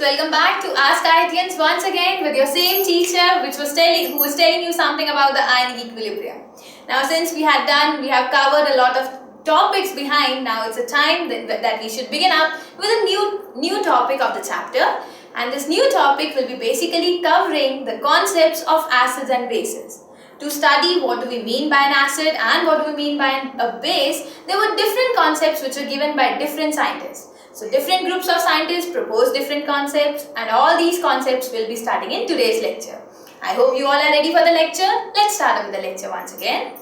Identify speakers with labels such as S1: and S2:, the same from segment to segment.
S1: welcome back to Ask IITians once again with your same teacher who was telling you something about the ionic equilibrium. Now since we have covered a lot of topics behind, now it's a time that we should begin up with a new topic of the chapter, and this new topic will be basically covering the concepts of acids and bases. To study what do we mean by an acid and what do we mean by a base, there were different concepts which were given by different scientists. So different groups of scientists propose different concepts, and all these concepts will be studying in today's lecture. I hope you all are ready for the lecture. Let's start with the lecture once again.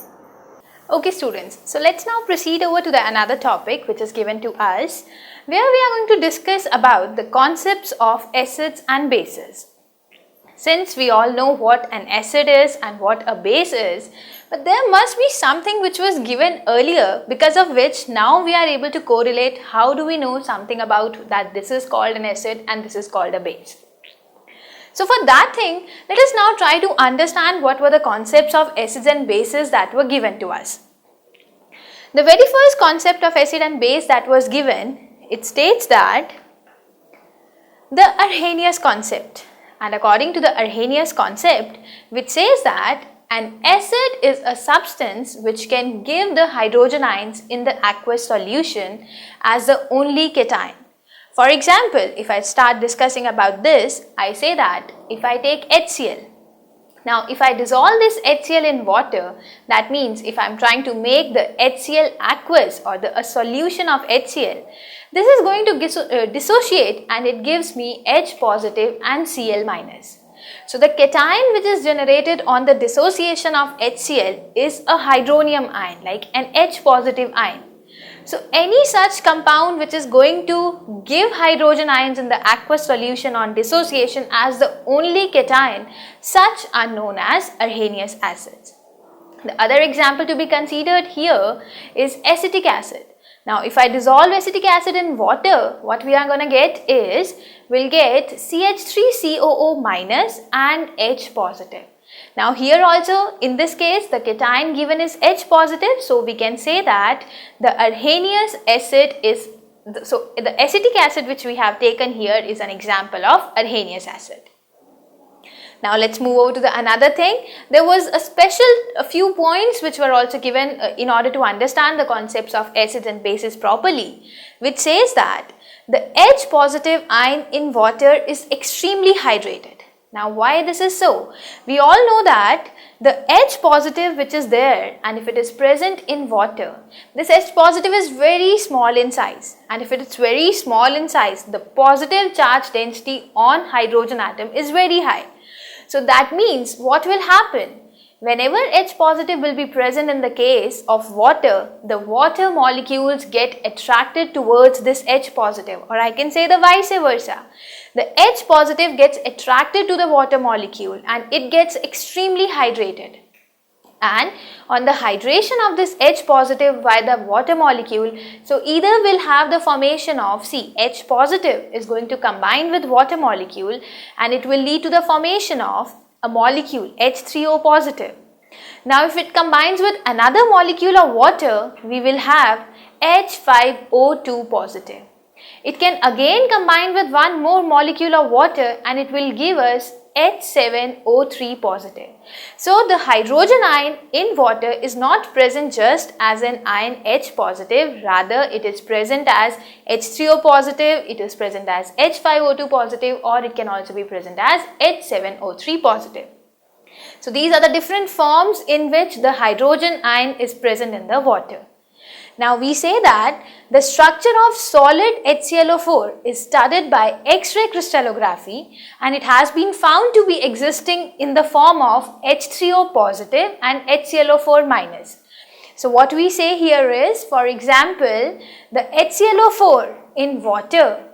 S2: Okay students, so let's now proceed over to another topic which is given to us, where we are going to discuss about the concepts of acids and bases. Since we all know what an acid is and what a base is, but there must be something which was given earlier, because of which now we are able to correlate how do we know something about that this is called an acid and this is called a base. So for that thing, let us now try to understand what were the concepts of acids and bases that were given to us. The very first concept of acid and base that was given, it states that the Arrhenius concept. And according to the Arrhenius concept, which says that an acid is a substance which can give the hydrogen ions in the aqueous solution as the only cation. For example, if I start discussing about this, I say that if I take HCl, now if I dissolve this HCl in water, that means if I am trying to make the HCl aqueous or a solution of HCl, this is going to dissociate and it gives me H positive and Cl minus. So the cation which is generated on the dissociation of HCl is a hydronium ion, like an H positive ion. So any such compound which is going to give hydrogen ions in the aqueous solution on dissociation as the only cation, such are known as Arrhenius acids. The other example to be considered here is acetic acid. Now if I dissolve acetic acid in water, what we are going to get is, we'll get CH3COO minus and H positive. Now here also in this case the cation given is H positive, so we can say that the Arrhenius acid is, so the acetic acid which we have taken here is an example of Arrhenius acid. Now let's move over to another thing. There was a few points which were also given in order to understand the concepts of acids and bases properly, which says that the H positive ion in water is extremely hydrated. Now why this is so? We all know that the H positive which is there, and if it is present in water, this H positive is very small in size, and if it is very small in size, the positive charge density on hydrogen atom is very high. So that means what will happen? Whenever H positive will be present in the case of water, the water molecules get attracted towards this H positive, or I can say the vice versa. The H positive gets attracted to the water molecule and it gets extremely hydrated. And on the hydration of this H positive by the water molecule, so either will have the formation of, H positive is going to combine with water molecule and it will lead to the formation of a molecule H3O positive. Now if it combines with another molecule of water, we will have H5O2 positive. It can again combine with one more molecule of water and it will give us H7O3 positive. So the hydrogen ion in water is not present just as an ion H positive, rather it is present as H3O positive, it is present as H5O2 positive, or it can also be present as H7O3 positive. So these are the different forms in which the hydrogen ion is present in the water. Now we say that the structure of solid HClO4 is studied by X-ray crystallography, and it has been found to be existing in the form of H3O positive and HClO4 minus. So what we say here is, for example, the HClO4 in water,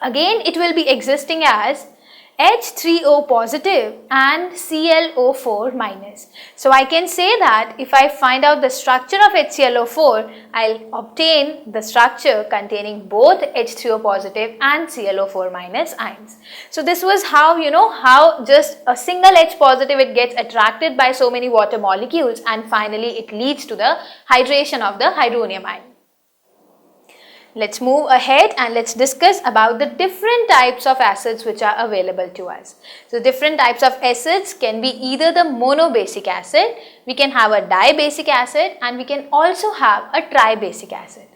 S2: again it will be existing as H3O positive and ClO4 minus. So I can say that if I find out the structure of HClO4, I'll obtain the structure containing both H3O positive and ClO4 minus ions. So this was how, how just a single H positive, it gets attracted by so many water molecules and finally it leads to the hydration of the hydronium ion. Let's move ahead and let's discuss about the different types of acids which are available to us. So different types of acids can be either the monobasic acid, we can have a dibasic acid, and we can also have a tribasic acid.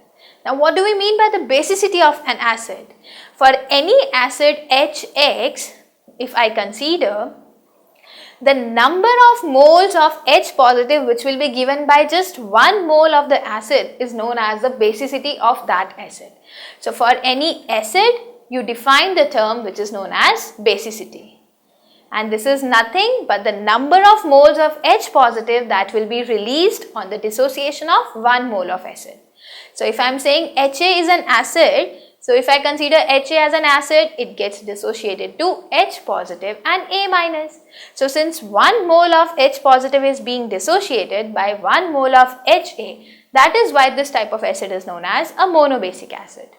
S2: Now what do we mean by the basicity of an acid? For any acid HX, if I consider, the number of moles of H positive which will be given by just 1 mole of the acid is known as the basicity of that acid. So for any acid, you define the term which is known as basicity. And this is nothing but the number of moles of H positive that will be released on the dissociation of 1 mole of acid. So if I am saying HA is an acid, so if I consider HA as an acid, it gets dissociated to H positive and A minus. So since 1 mole of H positive is being dissociated by 1 mole of HA, that is why this type of acid is known as a monobasic acid.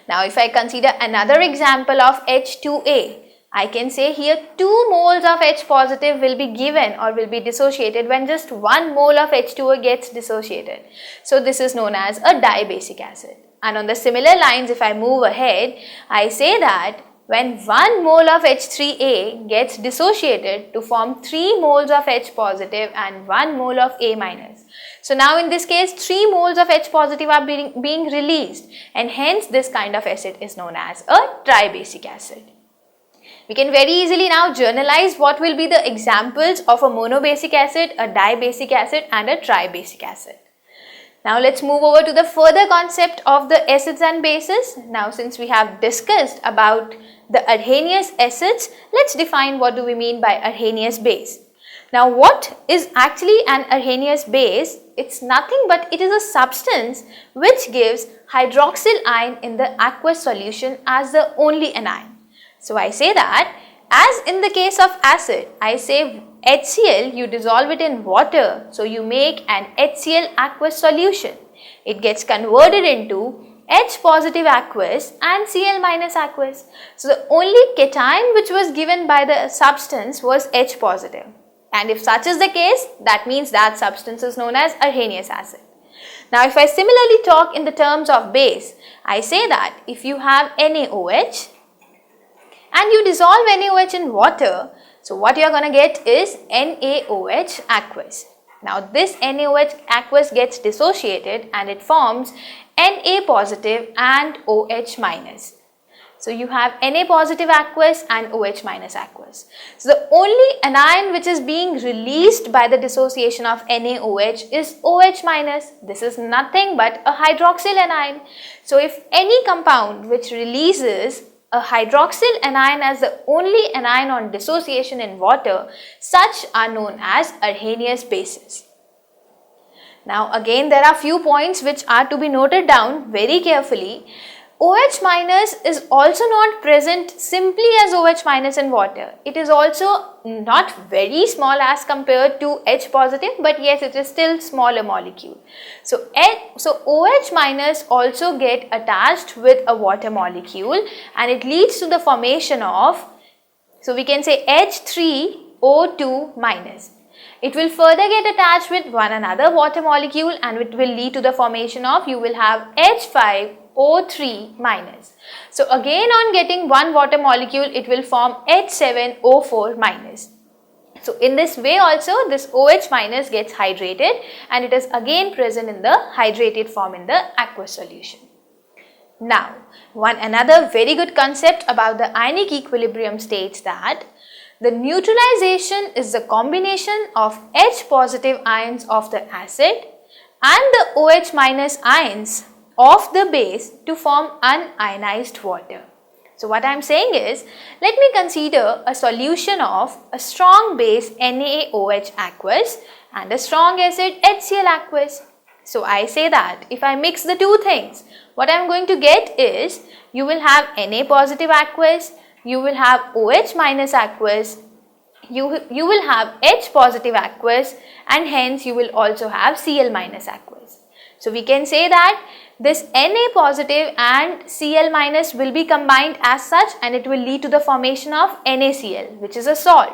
S2: Now if I consider another example of H2A, I can say here 2 moles of H positive will be given or will be dissociated when just 1 mole of H2O gets dissociated. So this is known as a dibasic acid. And on the similar lines, if I move ahead, I say that when 1 mole of H3A gets dissociated to form 3 moles of H positive and 1 mole of A minus. So now in this case, 3 moles of H positive are being released, and hence this kind of acid is known as a tribasic acid. We can very easily now generalize what will be the examples of a monobasic acid, a dibasic acid, and a tribasic acid. Now let's move over to the further concept of the acids and bases. Now since we have discussed about the Arrhenius acids, let's define what do we mean by Arrhenius base. Now what is actually an Arrhenius base? It's nothing but it is a substance which gives hydroxyl ion in the aqueous solution as the only anion. So I say that as in the case of acid, I say HCl, you dissolve it in water, so you make an HCl aqueous solution. It gets converted into H positive aqueous and Cl minus aqueous. So the only cation which was given by the substance was H positive. And if such is the case, that means that substance is known as Arrhenius acid. Now if I similarly talk in the terms of base, I say that if you have NaOH and you dissolve NaOH in water, so what you are going to get is NaOH aqueous. Now this NaOH aqueous gets dissociated and it forms Na positive and OH minus. So you have Na positive aqueous and OH minus aqueous. So the only anion which is being released by the dissociation of NaOH is OH minus. This is nothing but a hydroxyl anion. So if any compound which releases a hydroxyl anion as the only anion on dissociation in water, such are known as Arrhenius bases. Now again there are few points which are to be noted down very carefully. OH minus is also not present simply as OH minus in water. It is also not very small as compared to H positive, but yes, it is still smaller molecule. So OH minus also get attached with a water molecule and it leads to the formation of, so we can say H3O2 minus. It will further get attached with one another water molecule and it will lead to the formation of, you will have H5O3 minus. So again on getting one water molecule, it will form H7O4 minus. So in this way also this OH minus gets hydrated and it is again present in the hydrated form in the aqueous solution. Now another very good concept about the ionic equilibrium states that the neutralization is the combination of H positive ions of the acid and the OH minus ions of the base to form unionized water. So what I am saying is, let me consider a solution of a strong base NaOH aqueous and a strong acid HCl aqueous. So I say that if I mix the two things, what I am going to get is, you will have Na positive aqueous, you will have OH minus aqueous, you will have H positive aqueous, and hence you will also have Cl minus aqueous. So we can say that this Na positive and Cl minus will be combined as such and it will lead to the formation of NaCl, which is a salt.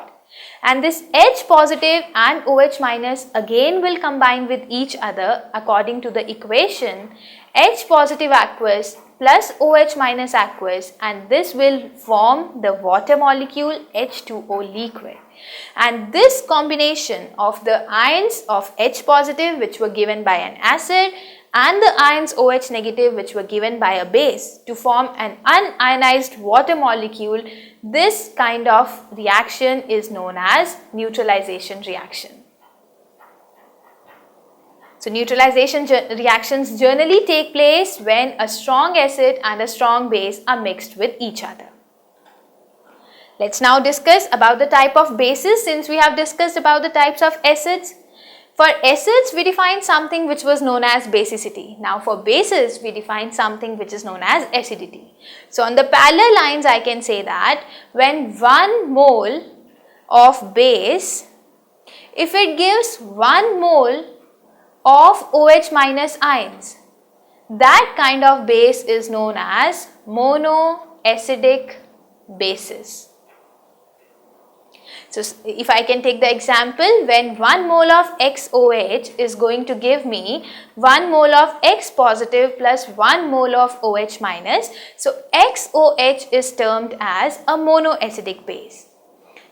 S2: And this H positive and OH minus again will combine with each other according to the equation H positive aqueous plus OH minus aqueous, and this will form the water molecule H2O liquid. And this combination of the ions of H positive, which were given by an acid, and the ions OH negative, which were given by a base, to form an unionized water molecule, this kind of reaction is known as neutralization reaction. So neutralization reactions generally take place when a strong acid and a strong base are mixed with each other. Let's now discuss about the type of bases, since we have discussed about the types of acids. For acids, we define something which was known as basicity. Now for bases, we define something which is known as acidity. So on the parallel lines, I can say that when 1 mole of base, if it gives 1 mole of OH minus ions, that kind of base is known as monoacidic bases. So if I can take the example, when 1 mole of XOH is going to give me 1 mole of X positive plus 1 mole of OH minus, so XOH is termed as a monoacidic base.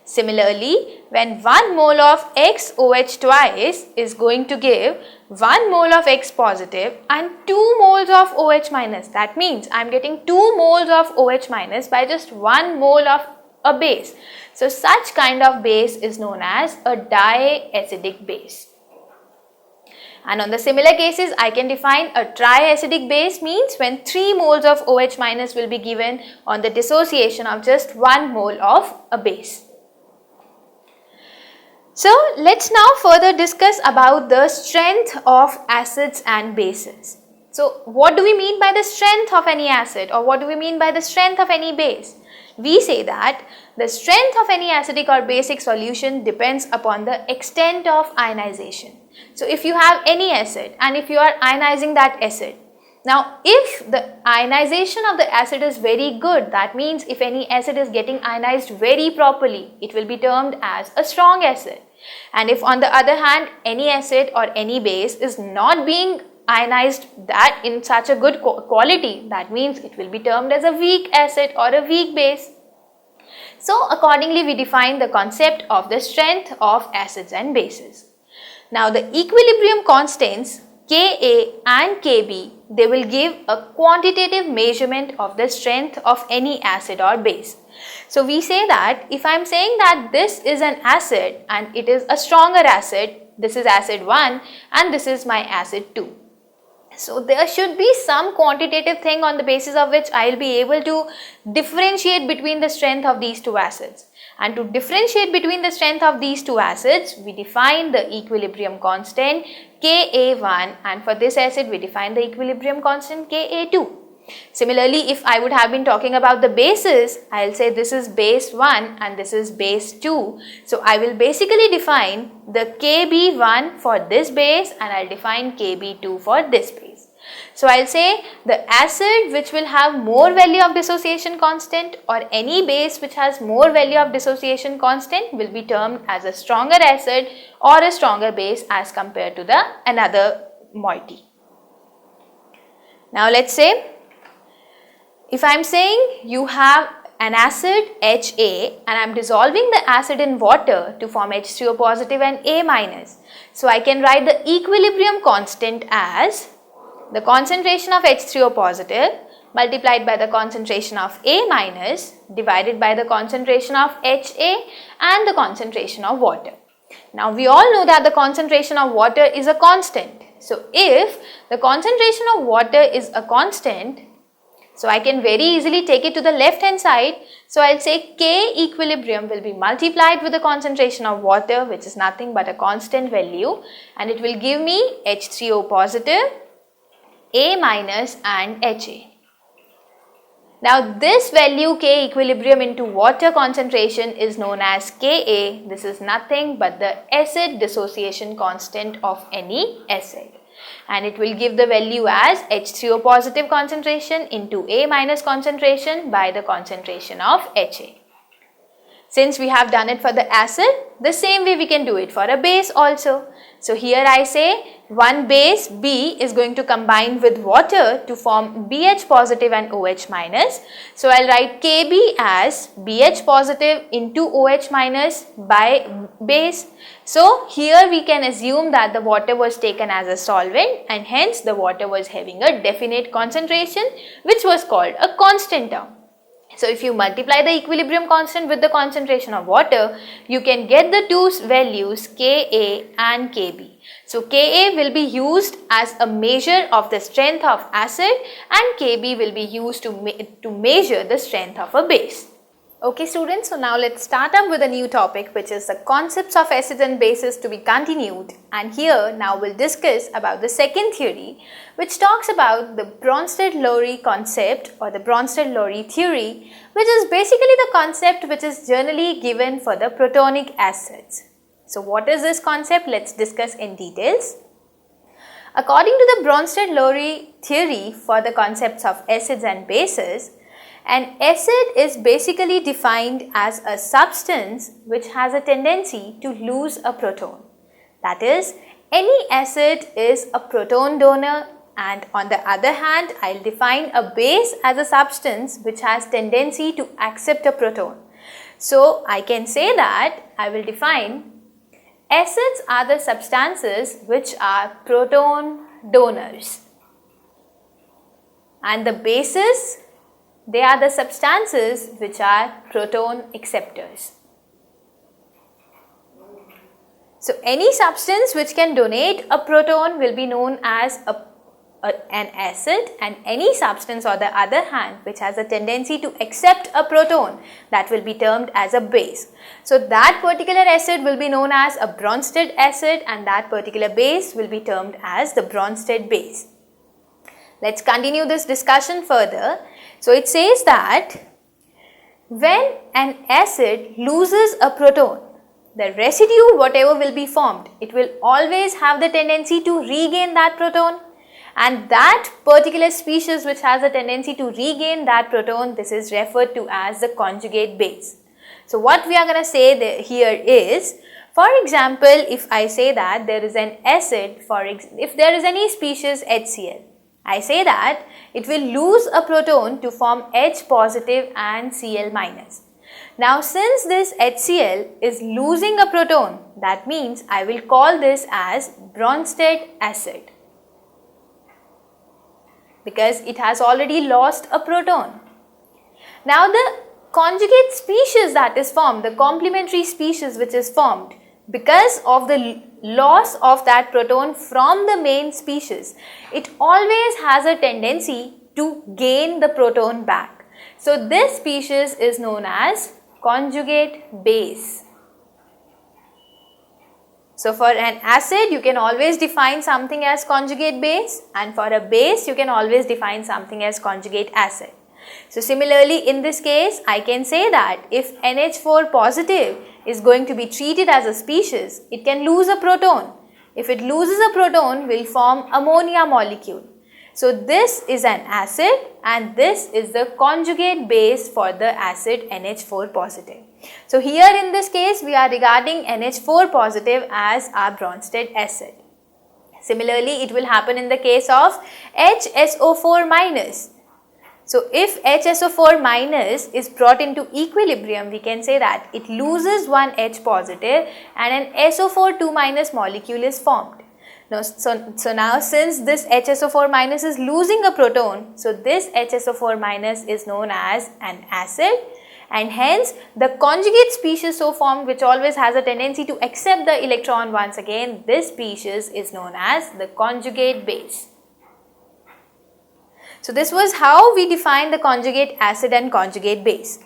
S2: Similarly, when 1 mole of XOH twice is going to give 1 mole of X positive and 2 moles of OH minus, that means I am getting 2 moles of OH minus by just 1 mole of a base. So such kind of base is known as a diacidic base. And on the similar cases, I can define a triacidic base means when 3 moles of OH minus will be given on the dissociation of just 1 mole of a base. So let's now further discuss about the strength of acids and bases. So what do we mean by the strength of any acid, or what do we mean by the strength of any base? We say that the strength of any acidic or basic solution depends upon the extent of ionization. So if you have any acid and if you are ionizing that acid, now if the ionization of the acid is very good, that means if any acid is getting ionized very properly, it will be termed as a strong acid. And if on the other hand any acid or any base is not being ionized that in such a good quality, that means it will be termed as a weak acid or a weak base. So accordingly we define the concept of the strength of acids and bases. Now the equilibrium constants Ka and Kb, they will give a quantitative measurement of the strength of any acid or base. So we say that if I am saying that this is an acid and it is a stronger acid, this is acid 1 and this is my acid 2. So there should be some quantitative thing on the basis of which I will be able to differentiate between the strength of these two acids. And to differentiate between the strength of these two acids, we define the equilibrium constant Ka1, and for this acid we define the equilibrium constant Ka2. Similarly, if I would have been talking about the bases, I will say this is base 1 and this is base 2. So I will basically define the Kb1 for this base and I will define Kb2 for this base. So I will say the acid which will have more value of dissociation constant or any base which has more value of dissociation constant will be termed as a stronger acid or a stronger base as compared to the another moiety. Now let's say if I am saying you have an acid Ha and I am dissolving the acid in water to form H3O positive and A minus. So I can write the equilibrium constant as the concentration of H3O positive multiplied by the concentration of A minus divided by the concentration of Ha and the concentration of water. Now we all know that the concentration of water is a constant. So if the concentration of water is a constant, so I can very easily take it to the left hand side. So I'll say K equilibrium will be multiplied with the concentration of water, which is nothing but a constant value, and it will give me H3O positive, A minus and Ha. Now this value K equilibrium into water concentration is known as Ka. This is nothing but the acid dissociation constant of any acid. And it will give the value as H3O positive concentration into A minus concentration by the concentration of Ha. Since we have done it for the acid, the same way we can do it for a base also. So here I say one base B is going to combine with water to form BH positive and OH minus. So I'll write Kb as BH positive into OH minus by base. So here we can assume that the water was taken as a solvent and hence the water was having a definite concentration, which was called a constant term. So if you multiply the equilibrium constant with the concentration of water, you can get the two values Ka and Kb. So Ka will be used as a measure of the strength of acid and Kb will be used to measure the strength of a base. Okay students, so now let's start up with a new topic, which is the concepts of acids and bases to be continued, and here now we'll discuss about the second theory, which talks about the Bronsted-Lowry concept or the Bronsted-Lowry theory, which is basically the concept which is generally given for the protonic acids. So what is this concept? Let's discuss in details. According to the Bronsted-Lowry theory for the concepts of acids and bases, an acid is basically defined as a substance which has a tendency to lose a proton. That is, any acid is a proton donor, and on the other hand, I'll define a base as a substance which has tendency to accept a proton. So I can say that I will define acids are the substances which are proton donors, and the bases, they are the substances which are proton acceptors. So any substance which can donate a proton will be known as an acid, and any substance on the other hand which has a tendency to accept a proton, that will be termed as a base. So that particular acid will be known as a Bronsted acid and that particular base will be termed as the Bronsted base. Let's continue this discussion further. So it says that when an acid loses a proton, the residue whatever will be formed, it will always have the tendency to regain that proton, and that particular species which has a tendency to regain that proton, this is referred to as the conjugate base. So what we are going to say here is, for example, if I say that there is an acid, if there is any species HCl, I say that it will lose a proton to form H positive and Cl minus. Now since this HCl is losing a proton, that means I will call this as Bronsted acid, because it has already lost a proton. Now the conjugate species that is formed, the complementary species which is formed because of the loss of that proton from the main species, it always has a tendency to gain the proton back. So this species is known as conjugate base. So for an acid you can always define something as conjugate base, and for a base you can always define something as conjugate acid. So similarly in this case I can say that if NH4 positive is going to be treated as a species, it can lose a proton. If it loses a proton, will form ammonia molecule. So this is an acid and this is the conjugate base for the acid NH4 positive. So here in this case we are regarding NH4 positive as our Bronsted acid. Similarly it will happen in the case of HSO4 minus. So if HSO4 minus is brought into equilibrium, we can say that it loses one H positive and an SO4 2 minus molecule is formed. Now, so now since this HSO4 minus is losing a proton, so this HSO4 minus is known as an acid, and hence the conjugate species so formed which always has a tendency to accept the electron once again, this species is known as the conjugate base. So this was how we define the conjugate acid and conjugate base.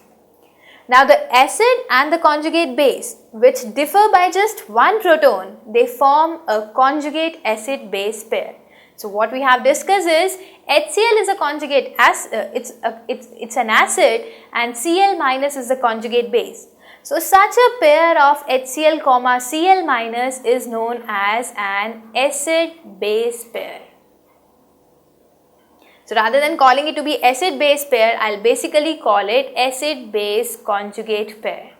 S2: Now the acid and the conjugate base, which differ by just one proton, they form a conjugate acid base pair. So what we have discussed is HCl is a conjugate acid, it's an acid, and Cl minus is the conjugate base. So such a pair of HCl comma Cl minus is known as an acid base pair. So rather than calling it to be acid base pair, I'll basically call it acid base conjugate pair.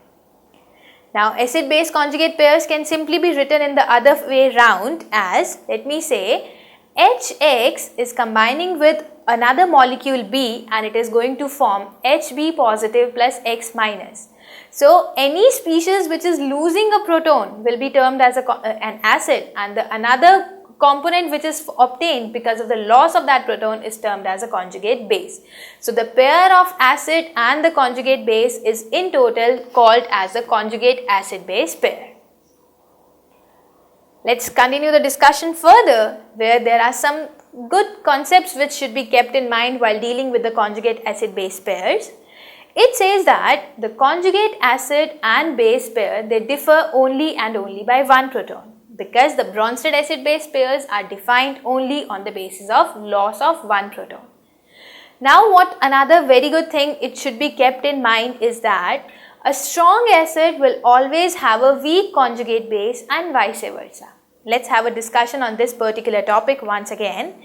S2: Now acid-base conjugate pairs can simply be written in the other way round as, let me say, HX is combining with another molecule B and it is going to form HB positive plus X minus. So any species which is losing a proton will be termed as an acid, and the another component which is obtained because of the loss of that proton is termed as a conjugate base. So the pair of acid and the conjugate base is in total called as the conjugate acid-base pair. Let's continue the discussion further, where there are some good concepts which should be kept in mind while dealing with the conjugate acid-base pairs. It says that the conjugate acid and base pair, they differ only and only by one proton, because the Bronsted acid-base pairs are defined only on the basis of loss of one proton. Now what another very good thing it should be kept in mind is that a strong acid will always have a weak conjugate base and vice versa. Let's have a discussion on this particular topic once again.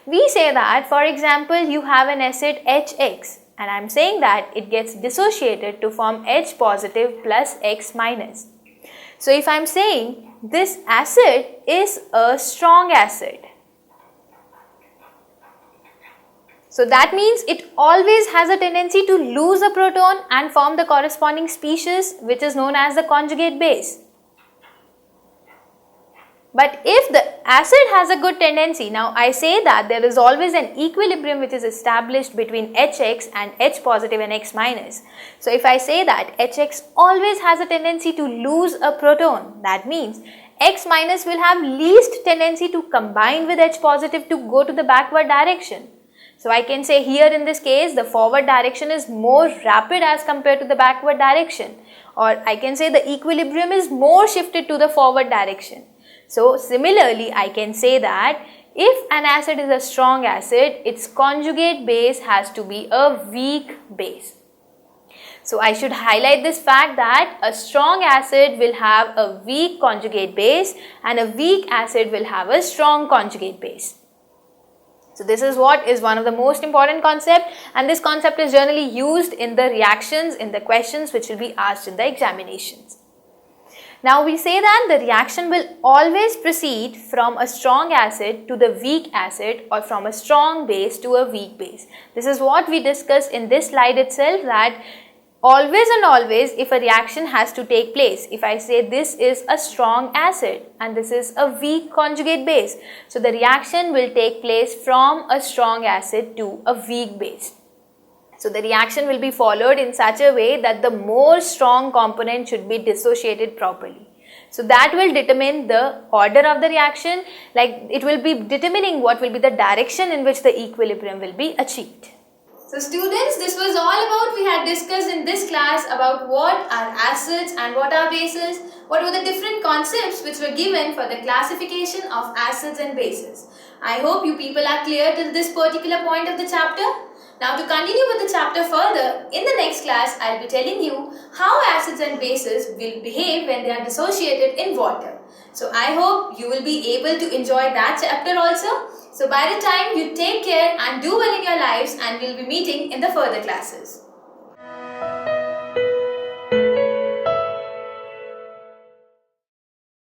S2: We say that, for example, you have an acid HX, and I am saying that it gets dissociated to form H positive plus X minus. So if I am saying this acid is a strong acid, so that means it always has a tendency to lose a proton and form the corresponding species which is known as the conjugate base. But if the acid has a good tendency, now I say that there is always an equilibrium which is established between HX and H positive and X minus. So if I say that HX always has a tendency to lose a proton, that means X minus will have least tendency to combine with H positive to go to the backward direction. So I can say here in this case the forward direction is more rapid as compared to the backward direction, or I can say the equilibrium is more shifted to the forward direction. So similarly, I can say that if an acid is a strong acid, its conjugate base has to be a weak base. So I should highlight this fact that a strong acid will have a weak conjugate base and a weak acid will have a strong conjugate base. So this is what is one of the most important concept, and this concept is generally used in the reactions in the questions which will be asked in the examinations. Now we say that the reaction will always proceed from a strong acid to the weak acid, or from a strong base to a weak base. This is what we discussed in this slide itself, that always and always if a reaction has to take place, if I say this is a strong acid and this is a weak conjugate base, so the reaction will take place from a strong acid to a weak base. So the reaction will be followed in such a way that the more strong component should be dissociated properly. So that will determine the order of the reaction, like it will be determining what will be the direction in which the equilibrium will be achieved.
S1: So students, this was all about we had discussed in this class about what are acids and what are bases, what were the different concepts which were given for the classification of acids and bases. I hope you people are clear till this particular point of the chapter. Now to continue with the chapter further, in the next class I will be telling you how acids and bases will behave when they are dissociated in water. So I hope you will be able to enjoy that chapter also. So by the time you take care and do well in your lives, and we'll be meeting in the further classes.